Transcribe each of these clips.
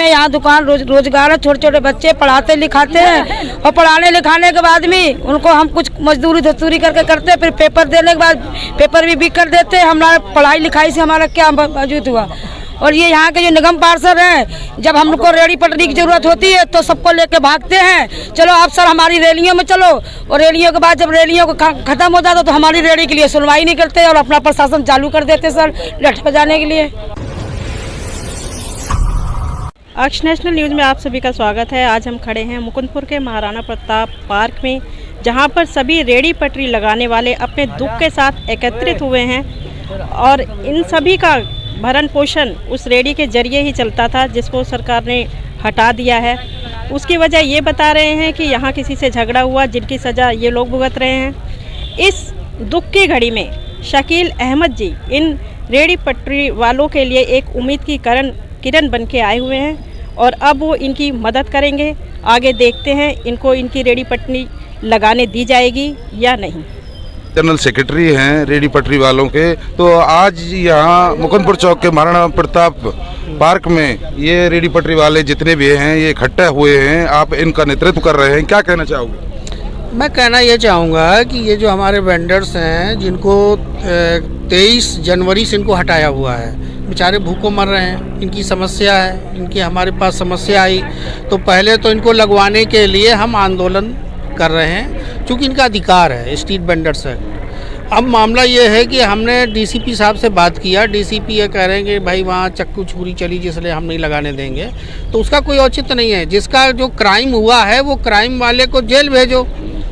हैं, यहाँ दुकान रोजगार है, छोटे छोटे बच्चे पढ़ाते लिखाते हैं और पढ़ाने लिखाने के बाद में उनको हम कुछ मजदूरी करके करते हैं, फिर पेपर देने के बाद पेपर भी बिक कर देते हैं। हमारा पढ़ाई लिखाई से हमारा क्या मौजूद हुआ। और ये यहाँ के जो निगम पार्षद हैं, जब हम लोग को रेडी पटरी की जरूरत होती है तो सबको लेके भागते हैं, चलो आप सर हमारी रैलियों में चलो, और रैलियों के बाद जब रैलियों को खत्म हो जाता तो हमारी रैली के लिए सुनवाई नहीं करते और अपना प्रशासन चालू कर देते सर लठ बजाने के लिए। आज नेशनल न्यूज़ में आप सभी का स्वागत है। आज हम खड़े हैं मुकुंदपुर के महाराणा प्रताप पार्क में, जहां पर सभी रेडी पटरी लगाने वाले अपने दुख के साथ एकत्रित हुए हैं और इन सभी का भरण पोषण उस रेडी के जरिए ही चलता था, जिसको सरकार ने हटा दिया है। उसकी वजह ये बता रहे हैं कि यहाँ किसी से झगड़ा हुआ, जिनकी सज़ा ये लोग भुगत रहे हैं। इस दुख की घड़ी में शकील अहमद जी इन रेडी पटरी वालों के लिए एक उम्मीद की किरण बन के आए हुए हैं और अब वो इनकी मदद करेंगे। आगे देखते हैं इनको इनकी रेडी पटरी लगाने दी जाएगी या नहीं। जनरल सेक्रेटरी हैं रेडी पटरी वालों के, तो आज यहाँ मुकुंदपुर चौक के महाराणा प्रताप पार्क में ये रेडी पटरी वाले जितने भी हैं ये इकट्ठे हुए हैं, आप इनका नेतृत्व कर रहे हैं, क्या कहना चाहोगे? मैं कहना ये चाहूँगा कि ये जो हमारे वेंडर्स हैं जिनको 23 जनवरी से इनको हटाया हुआ है, बेचारे भूखों मर रहे हैं, इनकी समस्या है, इनकी हमारे पास समस्या आई तो पहले तो इनको लगवाने के लिए हम आंदोलन कर रहे हैं, क्योंकि इनका अधिकार है स्ट्रीट वेंडर्स है। अब मामला ये है कि हमने डीसीपी साहब से बात किया, डीसीपी ये कह रहे हैं कि भाई वहाँ चक्कू छुरी चली जिसलिए हम नहीं लगाने देंगे, तो उसका कोई औचित्य नहीं है। जिसका जो क्राइम हुआ है वो क्राइम वाले को जेल भेजो,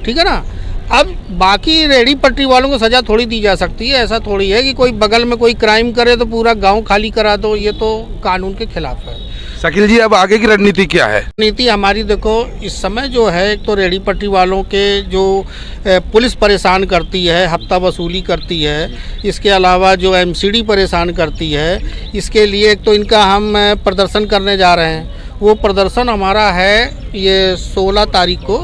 ठीक है ना। अब बाकी रेडी पटरी वालों को सज़ा थोड़ी दी जा सकती है, ऐसा थोड़ी है कि कोई बगल में कोई क्राइम करे तो पूरा गांव खाली करा दो, ये तो कानून के खिलाफ है। शकील जी, अब आगे की रणनीति क्या है? नीति हमारी देखो इस समय जो है, एक तो रेडी पटरी वालों के जो पुलिस परेशान करती है, हफ्ता वसूली करती है, इसके अलावा जो एमसीडी परेशान करती है, इसके लिए एक तो इनका हम प्रदर्शन करने जा रहे हैं। वो प्रदर्शन हमारा है ये 16 तारीख को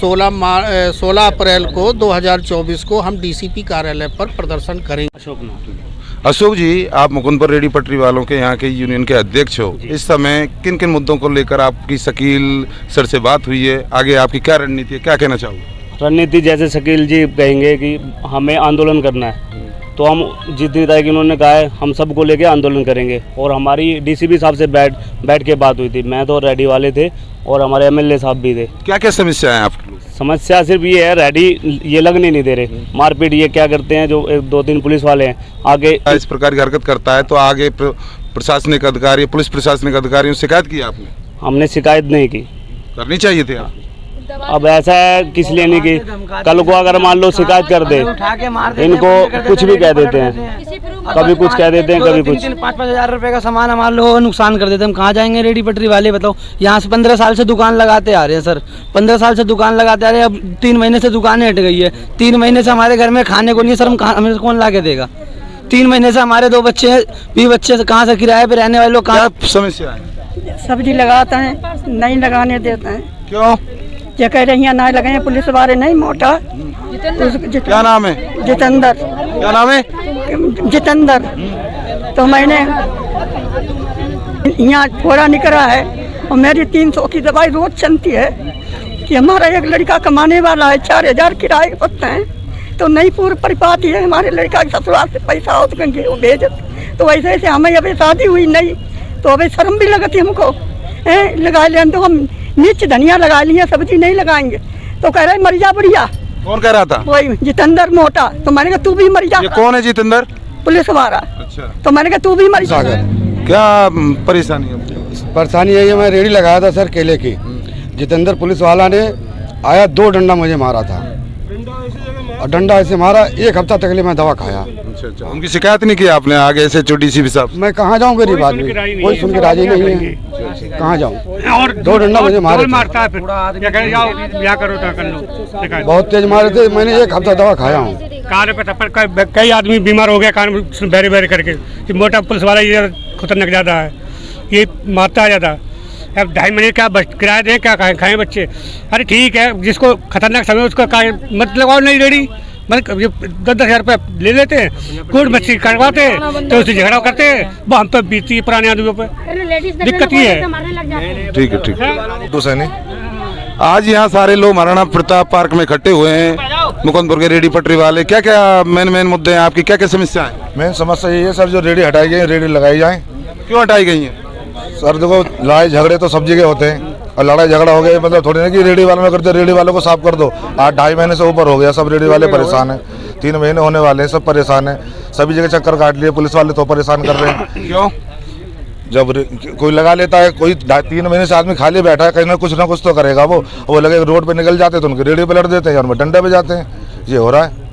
16 अप्रैल को 2024 को हम डीसीपी कार्यालय पर प्रदर्शन करेंगे। अशोक जी, आप मुकुंदपुर रेडी पटरी वालों के यहाँ के यूनियन के अध्यक्ष हो, इस समय किन किन मुद्दों को लेकर आपकी शकील सर से बात हुई है, आगे आपकी क्या रणनीति है, क्या कहना चाहोगे? रणनीति जैसे शकील जी कहेंगे कि हमें आंदोलन करना है, तो हम जितनी तरह की उन्होंने कहा है हम सबको लेके आंदोलन करेंगे। और हमारी डीसीपी साहब से बैठ के बात हुई थी, मैं तो रेडी वाले थे और हमारे एमएलए साहब भी थे। क्या क्या समस्या है आपकी? समस्या सिर्फ ये है, रेडी ये लगने नहीं दे रहे, मारपीट ये क्या करते हैं, जो 2-3 पुलिस वाले हैं आगे इस प्रकार की हरकत करता है तो आगे प्रशासनिक अधिकारी, पुलिस प्रशासनिक अधिकारियों से शिकायत की आपने? हमने शिकायत नहीं की, करनी चाहिए थी आप। अब ऐसा है किस लिए नहीं की, कल को अगर मान लो शिकायत कर दे, इनको कुछ भी कह देते हैं, कभी कुछ कह देते हैं, कभी कुछ। 5-5 हज़ार रुपए का सामान हमारे लोगों को नुकसान कर देते हैं, हम कहाँ जाएंगे रेडी पटरी वाले बताओ। यहाँ से 15 साल से दुकान लगाते आ रहे हैं सर, 15 साल से दुकान लगाते आ रहे हैं। अब 3 महीने से दुकानें हट गई है, 3 महीने से हमारे घर में खाने को नहीं है सर, हमें कौन ला के देगा? 3 महीने से हमारे 2 बच्चे हैं, 20 बच्चे से कहाँ से किराए पे रहने वाले लोग कहाँ? समस्या है सब्जी लगाता है नहीं लगाने देता है। क्यों? ये कह रही है ना लगाए, पुलिस वाले नहीं मोटा। क्या नाम है? जितेंद्र। क्या नाम है? जितेंद्र। तो मैंने यहाँ थोड़ा निकला है और मेरी 300 की दवाई रोज चलती है कि हमारा एक लड़का कमाने वाला है, 4000 किराए पड़ते हैं, तो नहीं पूरी पड़ पाती है। हमारे लड़का के ससुराल से पैसा हो तो भेज, तो ऐसे ऐसे हमें अभी शादी हुई नहीं, तो अभी शर्म भी लगती हमको। लगा लें तो हम मिर्च धनिया लगा लिए, सब्जी नहीं लगाएंगे, तो कह रहे मर जा बढ़िया। कौन कह रहा था? वही जितेंद्र मोटा। तो मैंने कहा तू भी मर जा। ये कौन है जितेंद्र? पुलिस वाला। अच्छा। तो मैंने कहा तू भी मर जा। क्या परेशानी है? परेशानी है ये, मैं रेडी लगाया था सर केले की, जितेंद्र पुलिस वाला ने आया 2 डंडा मुझे मारा था, और डंडा ऐसे मारा, 1 हफ्ता तक मैं दवा खाया। अच्छा। उनकी शिकायत नहीं की आपने आगे से डीसीपी साहब? मैं कहाँ जाऊँ गरीब आदमी, कोई सुन के राजी नहीं है, कहाँ जाऊँ? और 2 डंडा मुझे मारे, बहुत तेज मारे थे, मैंने 1 हफ्ता दवा खाया हूँ। कई आदमी बीमार हो गया कान बैरे बैरे करके, मोटा पुलिस वाला ये खतरनाक ज़्यादा है, ये मारता है ज़्यादा। अब 2.5 महीने क्या किराया दें, क्या खाएं बच्चे? अरे ठीक है, जिसको खतरनाक समय उसका मत लगाओ नहीं रेडी, मतलब ये 10-10 हज़ार रुपये ले लेते हैं, कोर्ट मच्छी कटवाते हैं तो उससे झगड़ा करते हैं, वो हम पे बीतती है पुराने आदमियों पे। दिक्कत ये है। ठीक है, ठीक है। तो सैनी आज यहाँ सारे लोग महाराणा प्रताप पार्क में इकट्ठे हुए हैं, मुकुंदपुर के रेडी पटरी वाले। क्या क्या मेन मुद्दे हैं आपकी, क्या क्या समस्या है? मेन समस्या ये है सर, जो रेडी हटाई गई रेडी लगाई जाए। क्यों हटाई गई है? सर देखो, लड़ाई झगड़े तो सब जगह होते हैं, और लड़ाई झगड़ा हो गया मतलब थोड़ी ना कि रेडी वालों में करते, रेडी वालों को साफ कर दो। आज 2.5 महीने से ऊपर हो गया, सब रेडी वाले परेशान हैं, 3 महीने होने वाले हैं, सब परेशान हैं, सभी जगह चक्कर काट लिए, पुलिस वाले तो परेशान कर रहे हैं। क्यों? जब कोई लगा लेता है, कोई 3 महीने से आदमी खाली बैठा है, कहीं ना कुछ तो करेगा वो लगे रोड पे निकल जाते तो उनके रेडी पे लड़ देते हैं और डंडे पे जाते हैं, ये हो रहा है।